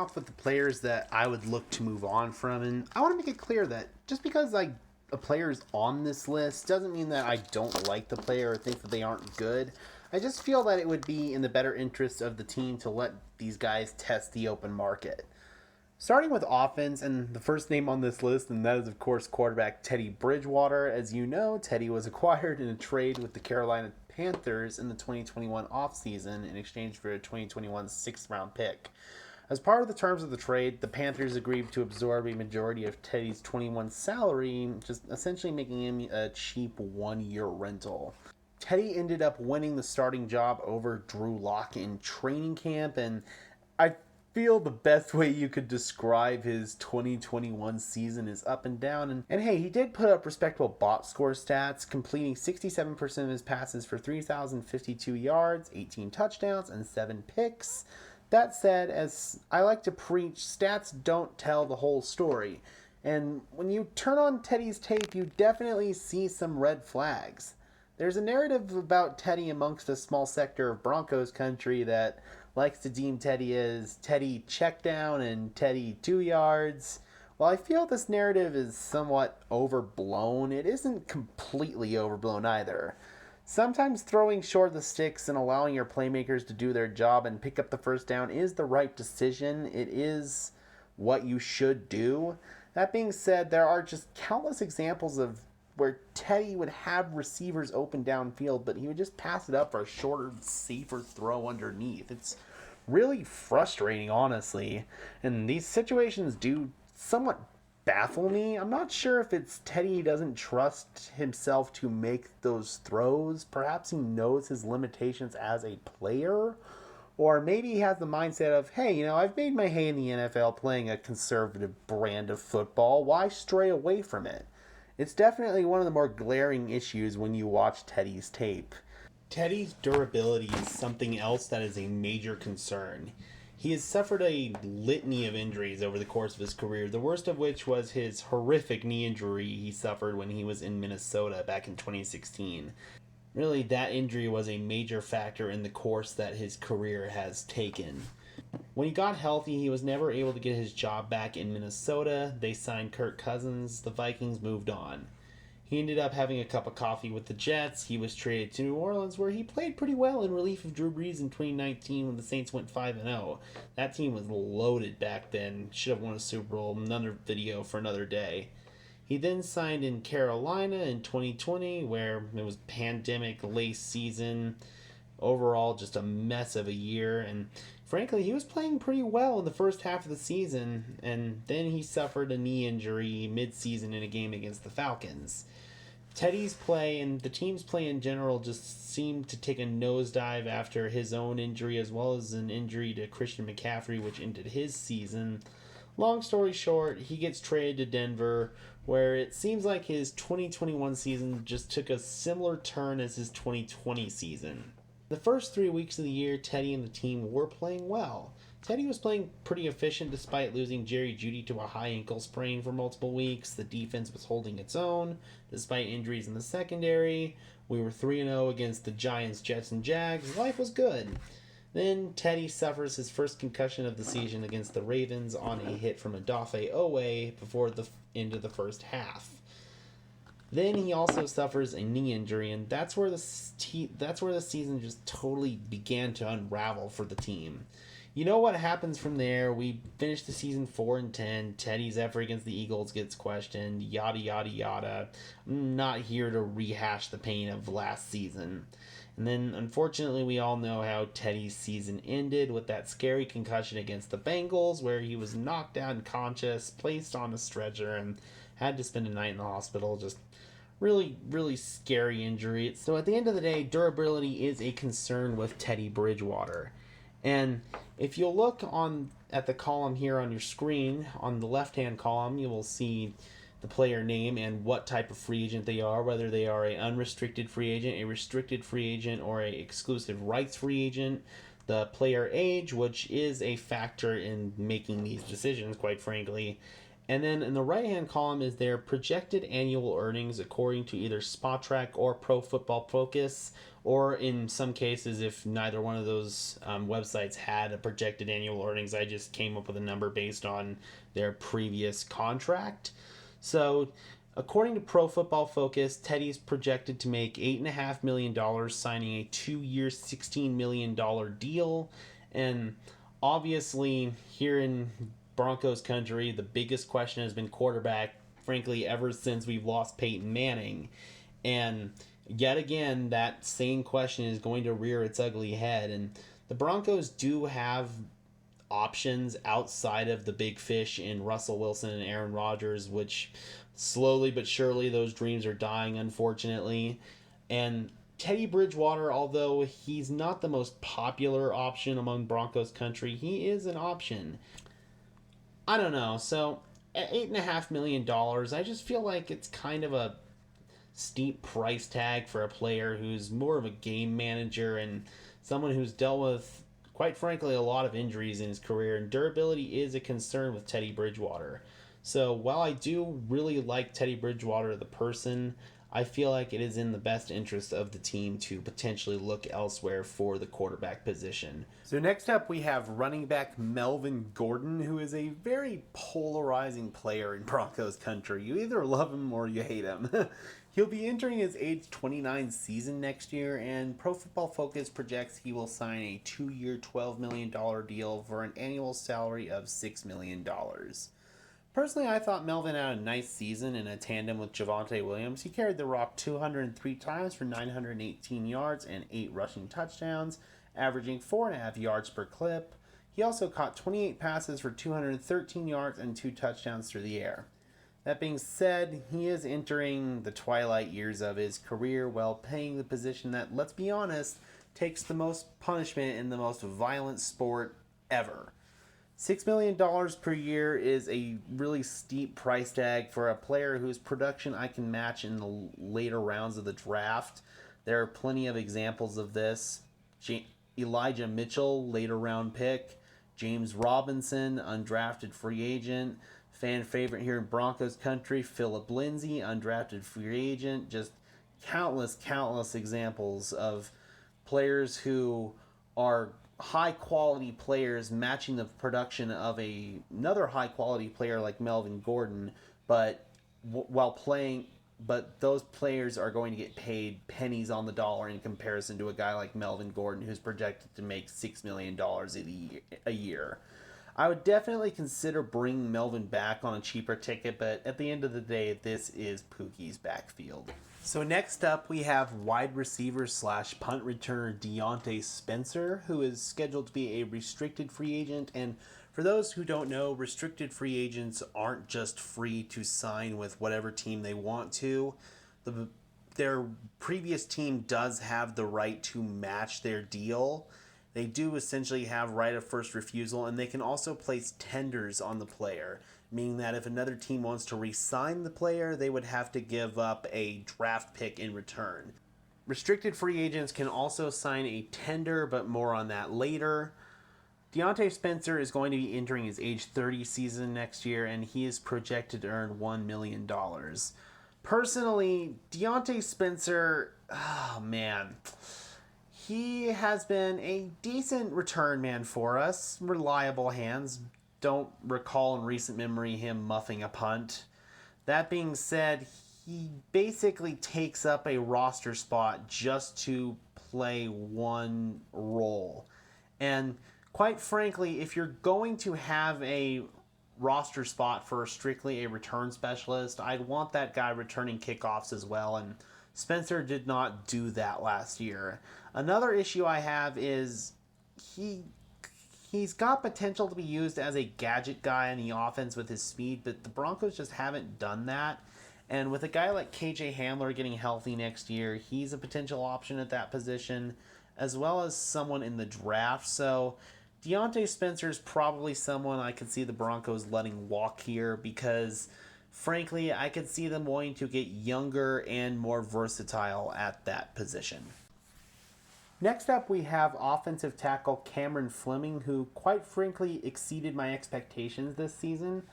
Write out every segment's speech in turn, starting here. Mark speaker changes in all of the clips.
Speaker 1: off with the players that I would look to move on from, and I want to make it clear that just because a player is on this list doesn't mean that I don't like the player or think that they aren't good. I just feel that it would be in the better interest of the team to let these guys test the open market. Starting with offense, and the first name on this list, and that is, of course, quarterback Teddy Bridgewater. As you know, Teddy was acquired in a trade with the Carolina Panthers in the 2021 offseason in exchange for a 2021 sixth-round pick. As part of the terms of the trade, the Panthers agreed to absorb a majority of Teddy's 21 salary, just essentially making him a cheap one-year rental. Teddy ended up winning the starting job over Drew Lock in training camp, and I feel the best way you could describe his 2021 season is up and down. And hey, he did put up respectable box score stats, completing 67% of his passes for 3,052 yards, 18 touchdowns, and 7 picks. That said, as I like to preach, stats don't tell the whole story. And when you turn on Teddy's tape, you definitely see some red flags. There's a narrative about Teddy amongst a small sector of Broncos country that likes to deem Teddy as Teddy check down and Teddy 2 yards. While I feel this narrative is somewhat overblown, it isn't completely overblown either. Sometimes throwing short the sticks and allowing your playmakers to do their job and pick up the first down is the right decision. It is what you should do. That being said, there are just countless examples of where Teddy would have receivers open downfield, but he would just pass it up for a shorter, safer throw underneath. It's really frustrating, honestly. And these situations do somewhat baffle me. I'm not sure if it's Teddy doesn't trust himself to make those throws. Perhaps he knows his limitations as a player. Or maybe he has the mindset of, hey, I've made my hay in the NFL playing a conservative brand of football. Why stray away from it? It's definitely one of the more glaring issues when you watch Teddy's tape. Teddy's durability is something else that is a major concern. He has suffered a litany of injuries over the course of his career, the worst of which was his horrific knee injury he suffered when he was in Minnesota back in 2016. Really, that injury was a major factor in the course that his career has taken. When he got healthy, he was never able to get his job back in Minnesota. They signed Kirk Cousins. The Vikings moved on. He ended up having a cup of coffee with the Jets. He was traded to New Orleans, where he played pretty well in relief of Drew Brees in 2019 when the Saints went 5-0. That team was loaded back then. Should have won a Super Bowl. Another video for another day. He then signed in Carolina in 2020, where it was pandemic-laced season. Overall, just a mess of a year, and frankly, he was playing pretty well in the first half of the season, and then he suffered a knee injury mid-season in a game against the Falcons. Teddy's play and the team's play in general just seemed to take a nosedive after his own injury, as well as an injury to Christian McCaffrey, which ended his season. Long story short, he gets traded to Denver, where it seems like his 2021 season just took a similar turn as his 2020 season. The first 3 weeks of the year, Teddy and the team were playing well. Teddy was playing pretty efficient despite losing Jerry Jeudy to a high ankle sprain for multiple weeks. The defense was holding its own despite injuries in the secondary. We were 3-0 against the Giants, Jets, and Jags. Life was good. Then Teddy suffers his first concussion of the season against the Ravens on a hit from Odafe Oweh before the end of the first half. Then he also suffers a knee injury, and that's where the season just totally began to unravel for the team. You know what happens from there? We finished the season 4-10. Teddy's effort against the Eagles gets questioned. Yada yada yada. I'm not here to rehash the pain of last season. And then, unfortunately, we all know how Teddy's season ended with that scary concussion against the Bengals, where he was knocked out unconscious, placed on a stretcher, and had to spend a night in the hospital. Just really, really scary injury. So at the end of the day, durability is a concern with Teddy Bridgewater. And if you'll look at the column here on your screen, on the left-hand column, you will see the player name and what type of free agent they are, whether they are an unrestricted free agent, a restricted free agent, or a exclusive rights free agent. The player age, which is a factor in making these decisions, quite frankly, And then in the right-hand column is their projected annual earnings according to either SpotTrack or Pro Football Focus, or in some cases, if neither one of those websites had a projected annual earnings, I just came up with a number based on their previous contract. So, according to Pro Football Focus, Teddy's projected to make $8.5 million, signing a 2-year, $16 million deal. And obviously, here in Broncos country, the biggest question has been quarterback, frankly, ever since we've lost Peyton Manning. And yet again, that same question is going to rear its ugly head. And the Broncos do have options outside of the big fish in Russell Wilson and Aaron Rodgers, which slowly but surely those dreams are dying, unfortunately. And Teddy Bridgewater, although he's not the most popular option among Broncos country, he is an option. I don't know. So at $8.5 million, I just feel like it's kind of a steep price tag for a player who's more of a game manager and someone who's dealt with, quite frankly, a lot of injuries in his career, and durability is a concern with Teddy Bridgewater. So while I do really like Teddy Bridgewater, the person, I feel like it is in the best interest of the team to potentially look elsewhere for the quarterback position. So next up we have running back Melvin Gordon, who is a very polarizing player in Broncos country. You either love him or you hate him. He'll be entering his age 29 season next year, and Pro Football Focus projects he will sign a 2-year, $12 million deal for an annual salary of $6 million. Personally, I thought Melvin had a nice season in a tandem with Javonte Williams. He carried the rock 203 times for 918 yards and 8 rushing touchdowns, averaging 4.5 yards per clip. He also caught 28 passes for 213 yards and 2 touchdowns through the air. That being said, he is entering the twilight years of his career while playing the position that, let's be honest, takes the most punishment in the most violent sport ever. $6 million per year is a really steep price tag for a player whose production I can match in the later rounds of the draft. There are plenty of examples of this. Elijah Mitchell, later round pick. James Robinson, undrafted free agent. Fan favorite here in Broncos country, Phillip Lindsay, undrafted free agent. Just countless examples of players who are high quality players matching the production of another high quality player like Melvin Gordon, but those players are going to get paid pennies on the dollar in comparison to a guy like Melvin Gordon, who's projected to make $6 million a year. I would definitely consider bringing Melvin back on a cheaper ticket, but at the end of the day, this is Pookie's backfield. So next up, we have wide receiver / punt returner Deontay Spencer, who is scheduled to be a restricted free agent. And for those who don't know, restricted free agents aren't just free to sign with whatever team they want to. Their previous team does have the right to match their deal. They do essentially have right of first refusal, and they can also place tenders on the player, meaning that if another team wants to re-sign the player, they would have to give up a draft pick in return. Restricted free agents can also sign a tender, but more on that later. Deontay Spencer is going to be entering his age 30 season next year, and he is projected to earn $1 million. Personally, Deontay Spencer, oh man, he has been a decent return man for us. Reliable hands. Don't recall in recent memory him muffing a punt. That being said, he basically takes up a roster spot just to play one role. And quite frankly, if you're going to have a roster spot for strictly a return specialist, I'd want that guy returning kickoffs as well, and Spencer did not do that last year. Another issue I have is he's got potential to be used as a gadget guy in the offense with his speed, but the Broncos just haven't done that. And with a guy like KJ Hamler getting healthy next year, he's a potential option at that position, as well as someone in the draft. So Deontay Spencer is probably someone I could see the Broncos letting walk here because, frankly, I could see them wanting to get younger and more versatile at that position. Next up, we have offensive tackle Cameron Fleming, who quite frankly exceeded my expectations this season.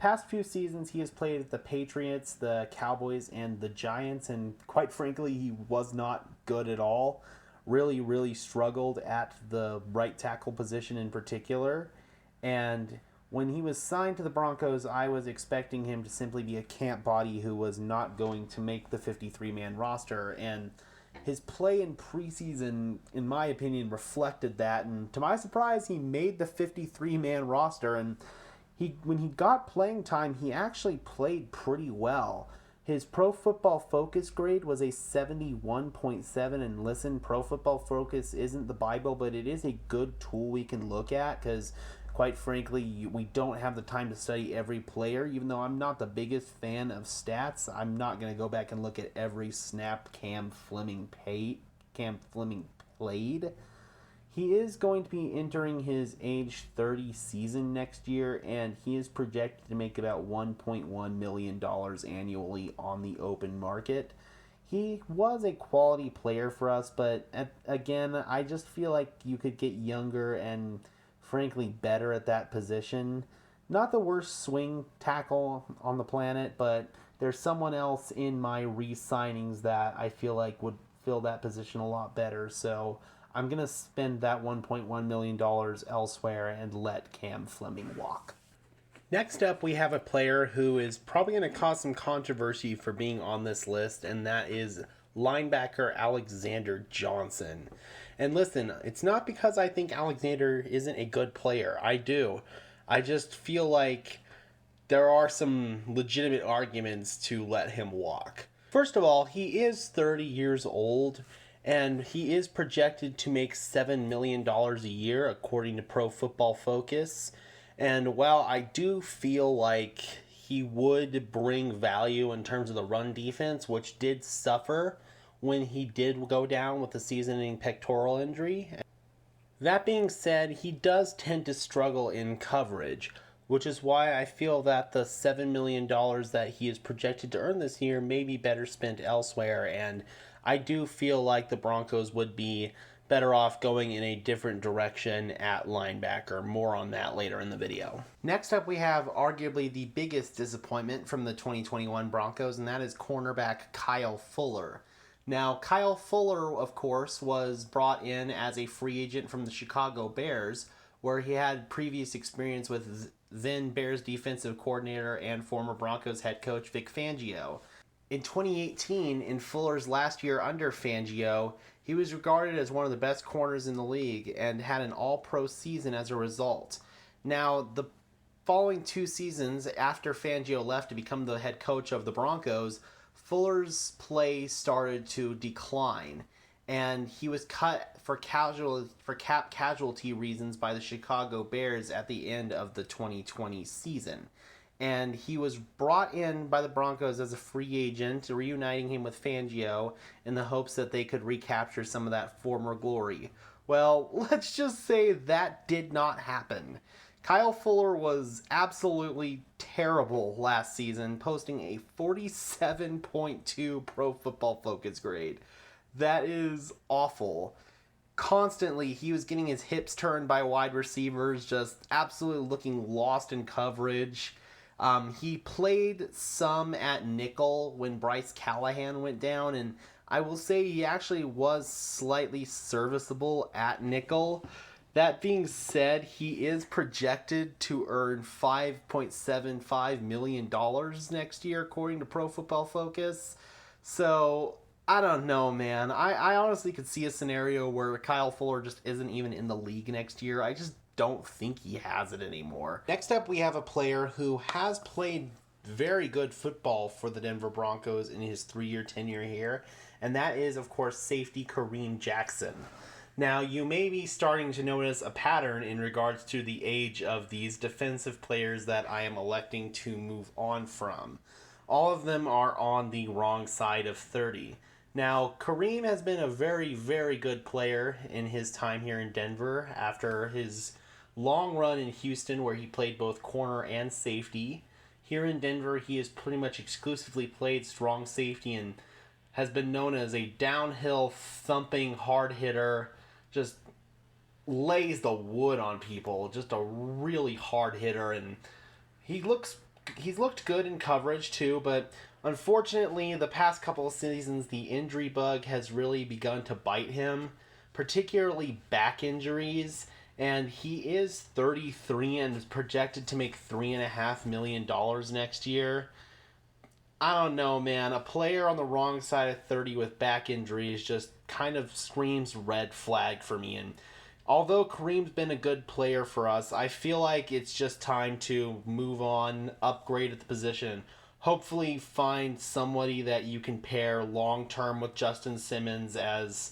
Speaker 1: past few seasons, he has played the Patriots, the Cowboys, and the Giants, and quite frankly, he was not good at all. Really, really struggled at the right tackle position in particular. And when he was signed to the Broncos, I was expecting him to simply be a camp body who was not going to make the 53-man roster. And his play in preseason, in my opinion, reflected that. And to my surprise, he made the 53-man roster. And when he got playing time, he actually played pretty well. His Pro Football Focus grade was a 71.7, and listen, Pro Football Focus isn't the Bible, but it is a good tool we can look at because, quite frankly, we don't have the time to study every player. Even though I'm not the biggest fan of stats, I'm not going to go back and look at every snap Cam Fleming played. He is going to be entering his age 30 season next year, and he is projected to make about $1.1 million annually on the open market. He was a quality player for us, but again, I just feel like you could get younger and frankly better at that position. Not the worst swing tackle on the planet, but there's someone else in my re-signings that I feel like would fill that position a lot better, so I'm going to spend that $1.1 million elsewhere and let Cam Fleming walk. Next up, we have a player who is probably going to cause some controversy for being on this list, and that is linebacker Alexander Johnson. And listen, it's not because I think Alexander isn't a good player. I do. I just feel like there are some legitimate arguments to let him walk. First of all, he is 30 years old, and he is projected to make $7 million a year, according to Pro Football Focus. And while I do feel like he would bring value in terms of the run defense, which did suffer when he did go down with a season-ending pectoral injury. That being said, he does tend to struggle in coverage, which is why I feel that the $7 million that he is projected to earn this year may be better spent elsewhere, and I do feel like the Broncos would be better off going in a different direction at linebacker. More on that later in the video. Next up, we have arguably the biggest disappointment from the 2021 Broncos, and that is cornerback Kyle Fuller. Now, Kyle Fuller, of course, was brought in as a free agent from the Chicago Bears, where he had previous experience with then Bears defensive coordinator and former Broncos head coach Vic Fangio. In 2018, in Fuller's last year under Fangio, he was regarded as one of the best corners in the league and had an all-pro season as a result. Now, the following two seasons after Fangio left to become the head coach of the Broncos, Fuller's play started to decline, and he was cut for cap casualty reasons by the Chicago Bears at the end of the 2020 season. And he was brought in by the Broncos as a free agent, reuniting him with Fangio in the hopes that they could recapture some of that former glory. Well, let's just say that did not happen. Kyle Fuller was absolutely terrible last season, posting a 47.2 Pro Football Focus grade. That is awful. Constantly, he was getting his hips turned by wide receivers, just absolutely looking lost in coverage. He played some at nickel when Bryce Callahan went down, and I will say he actually was slightly serviceable at nickel. That being said, he is projected to earn $5.75 million next year, according to Pro Football Focus. So, I don't know, man. I honestly could see a scenario where Kyle Fuller just isn't even in the league next year. I just don't think he has it anymore. Next up, we have a player who has played very good football for the Denver Broncos in his 3-year tenure here, and that is, of course, safety Kareem Jackson. Now, you may be starting to notice a pattern in regards to the age of these defensive players that I am electing to move on from. All of them are on the wrong side of 30. Now, Kareem has been a very, very good player in his time here in Denver after his long run in Houston where he played both corner and safety. Here in Denver, he has pretty much exclusively played strong safety and has been known as a downhill thumping hard hitter, just lays the wood on people, just a really hard hitter, and he looks he's looked good in coverage too, but unfortunately, the past couple of seasons, the injury bug has really begun to bite him, particularly back injuries. And he is 33 and is projected to make $3.5 million next year. I don't know, man. A player on the wrong side of 30 with back injuries just kind of screams red flag for me. And although Kareem's been a good player for us, I feel like it's just time to move on, upgrade at the position. Hopefully, find somebody that you can pair long term with Justin Simmons as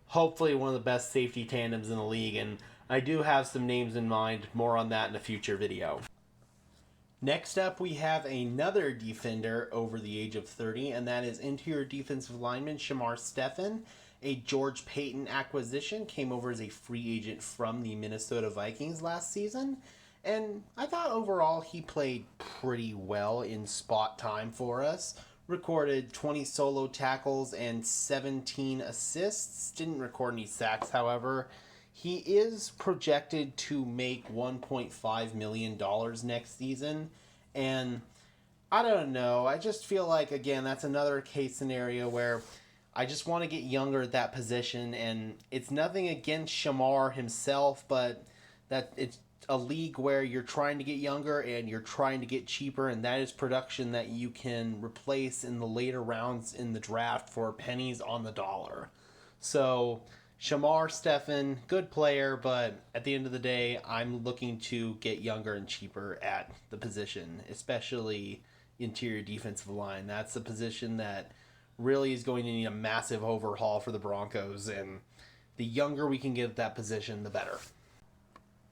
Speaker 1: hopefully one of the best safety tandems in the league. And I do have some names in mind. More on that in a future video. Next up, we have another defender over the age of 30, and that is interior defensive lineman Shamar Stephen. A George Payton acquisition, came over as a free agent from the Minnesota Vikings last season. And I thought overall he played pretty well in spot time for us. Recorded 20 solo tackles and 17 assists. Didn't record any sacks, however. He is projected to make $1.5 million next season. And I don't know. I just feel like, again, that's another case scenario where I just want to get younger at that position. And it's nothing against Shamar himself, but that it's a league where you're trying to get younger and you're trying to get cheaper. And that is production that you can replace in the later rounds in the draft for pennies on the dollar. So Shamar Stephen, good player, but at the end of the day, I'm looking to get younger and cheaper at the position, especially interior defensive line. That's a position that really is going to need a massive overhaul for the Broncos, and the younger we can get at that position, the better.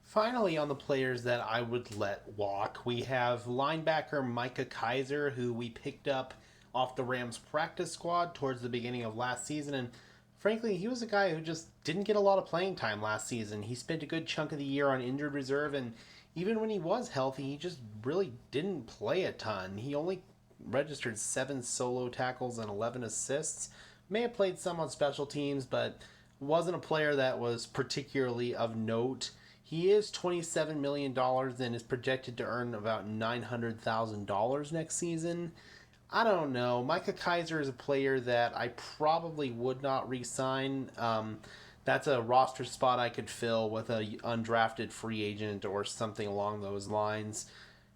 Speaker 1: Finally, on the players that I would let walk, we have linebacker Micah Kiser, who we picked up off the Rams practice squad towards the beginning of last season, and frankly, he was a guy who just didn't get a lot of playing time last season. He spent a good chunk of the year on injured reserve, and even when he was healthy, he just really didn't play a ton. He only registered 7 solo tackles and 11 assists. May have played some on special teams, but wasn't a player that was particularly of note. He is $27 million and is projected to earn about $900,000 next season. I don't know. Micah Kiser is a player that I probably would not re-sign. That's a roster spot I could fill with a undrafted free agent or something along those lines.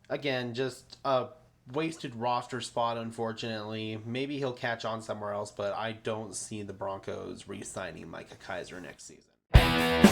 Speaker 1: Again, just a wasted roster spot, unfortunately. Maybe he'll catch on somewhere else, but I don't see the Broncos re-signing Micah Kiser next season.